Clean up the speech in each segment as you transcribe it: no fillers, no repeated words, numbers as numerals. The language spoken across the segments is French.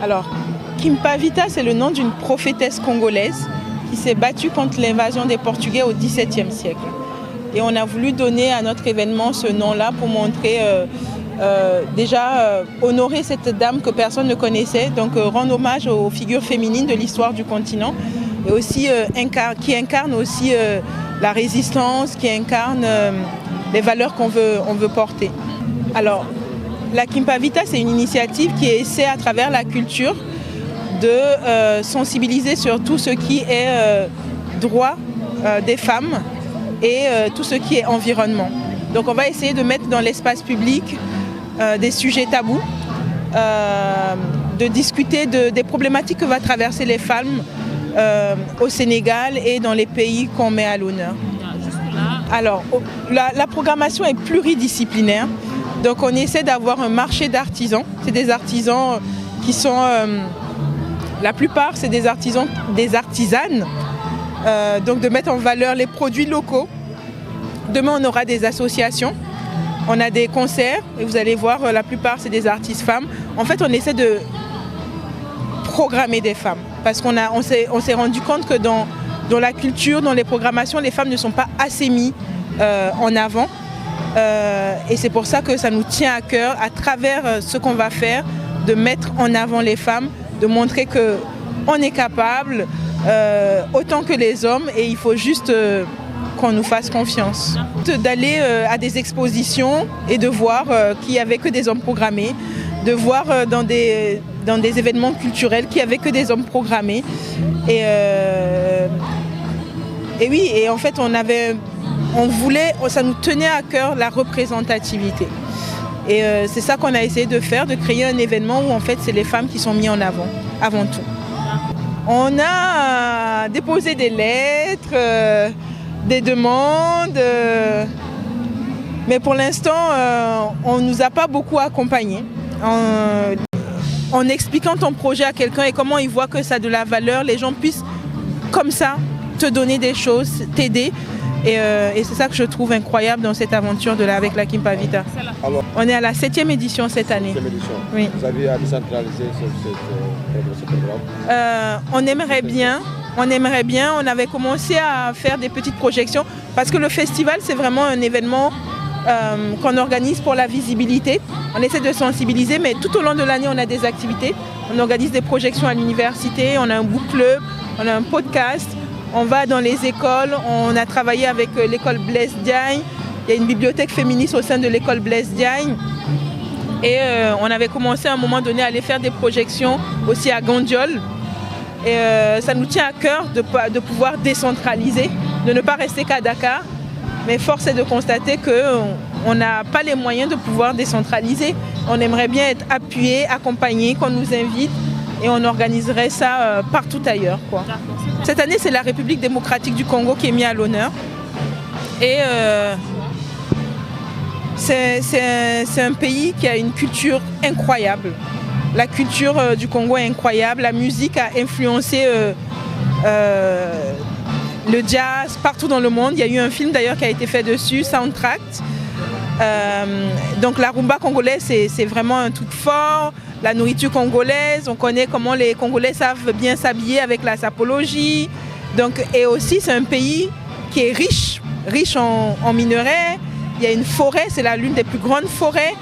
Alors, Kimpavita, c'est le nom d'une prophétesse congolaise qui s'est battue contre l'invasion des Portugais au XVIIe siècle. Et on a voulu donner à notre événement ce nom-là pour montrer, honorer cette dame que personne ne connaissait, donc rendre hommage aux figures féminines de l'histoire du continent et aussi qui incarnent aussi la résistance, qui incarnent les valeurs qu'on veut porter. Alors, la Kimpavita, c'est une initiative qui essaie à travers la culture de sensibiliser sur tout ce qui est droit des femmes et tout ce qui est environnement. Donc on va essayer de mettre dans l'espace public des sujets tabous, de discuter des problématiques que va traverser les femmes au Sénégal et dans les pays qu'on met à l'honneur. Alors, la programmation est pluridisciplinaire. Donc on essaie d'avoir un marché d'artisans. C'est des artisans qui sont... la plupart, c'est des artisans, des artisanes. Donc de mettre en valeur les produits locaux. Demain, on aura des associations. On a des concerts. Et vous allez voir, la plupart, c'est des artistes femmes. En fait, on essaie de programmer des femmes. Parce qu'on s'est rendu compte que dans la culture, dans les programmations, les femmes ne sont pas assez mises en avant. Et c'est pour ça que ça nous tient à cœur, à travers ce qu'on va faire, de mettre en avant les femmes, de montrer qu'on est capable, autant que les hommes, et il faut juste qu'on nous fasse confiance. D'aller à des expositions et de voir qu'il n'y avait que des hommes programmés, de voir dans des événements culturels qu'il n'y avait que des hommes programmés. Et oui, et en fait, ça nous tenait à cœur la représentativité. Et c'est ça qu'on a essayé de faire, de créer un événement où en fait c'est les femmes qui sont mises en avant tout. On a déposé des lettres, des demandes, mais pour l'instant on ne nous a pas beaucoup accompagnés. En expliquant ton projet à quelqu'un et comment il voit que ça a de la valeur, les gens puissent comme ça te donner des choses, t'aider. Et c'est ça que je trouve incroyable dans cette aventure avec la Kimpavita. Alors, on est à la 7e édition cette année. 7e édition. Oui. Vous avez à décentraliser ce programme? On aimerait bien. On avait commencé à faire des petites projections parce que le festival, c'est vraiment un événement qu'on organise pour la visibilité. On essaie de sensibiliser, mais tout au long de l'année, on a des activités. On organise des projections à l'université, on a un book club, on a un podcast. On va dans les écoles, on a travaillé avec l'école Blaise Diagne. Il y a une bibliothèque féministe au sein de l'école Blaise Diagne. Et on avait commencé à un moment donné à aller faire des projections aussi à Gandiol. Et ça nous tient à cœur de pouvoir décentraliser, de ne pas rester qu'à Dakar. Mais force est de constater qu'on n'a pas les moyens de pouvoir décentraliser. On aimerait bien être appuyé, accompagné, qu'on nous invite. Et on organiserait ça partout ailleurs, quoi. Cette année, c'est la République démocratique du Congo qui est mise à l'honneur. Et c'est un pays qui a une culture incroyable. La culture du Congo est incroyable. La musique a influencé le jazz partout dans le monde. Il y a eu un film d'ailleurs qui a été fait dessus, Soundtrack. Donc la rumba congolaise, c'est vraiment un truc fort. La nourriture congolaise, on connaît comment les Congolais savent bien s'habiller avec la sapologie. Donc, et aussi, c'est un pays qui est riche en minerais. Il y a une forêt, c'est l'une des plus grandes forêts.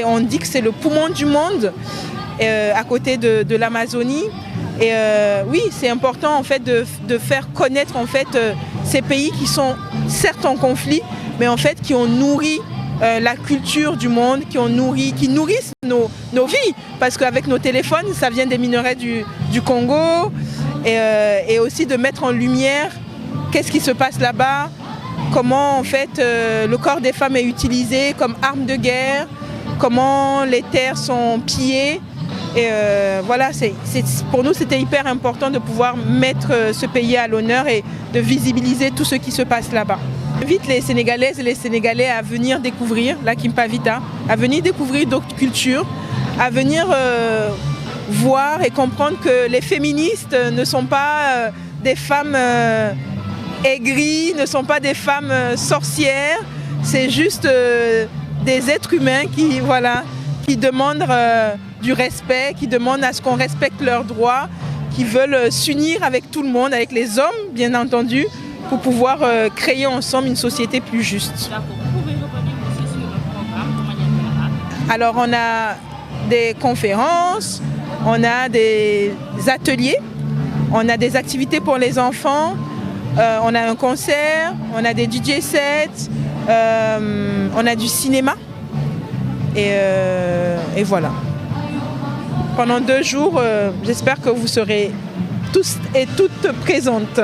On dit que c'est le poumon du monde, à côté de l'Amazonie. Et oui, c'est important en fait de faire connaître en fait ces pays qui sont certes en conflit, mais en fait qui ont nourri la culture du monde, qui nourrissent nos vies, parce qu'avec nos téléphones, ça vient des minerais du Congo, et aussi de mettre en lumière qu'est-ce qui se passe là-bas, comment en fait le corps des femmes est utilisé comme arme de guerre, comment les terres sont pillées. Et voilà, pour nous c'était hyper important de pouvoir mettre ce pays à l'honneur et de visibiliser tout ce qui se passe là-bas. J'invite les Sénégalaises et les Sénégalais à venir découvrir la Kimpavita, à venir découvrir d'autres cultures, à venir voir et comprendre que les féministes ne sont pas des femmes aigries, ne sont pas des femmes sorcières, c'est juste des êtres humains qui demandent du respect, qui demandent à ce qu'on respecte leurs droits, qui veulent s'unir avec tout le monde, avec les hommes bien entendu, pour pouvoir créer ensemble une société plus juste. Vous pouvez revenir aussi sur le programme de manière générale? Alors on a des conférences, on a des ateliers, on a des activités pour les enfants, on a un concert, on a des DJ sets, on a du cinéma et voilà. Pendant 2 jours, j'espère que vous serez tous et toutes présentes.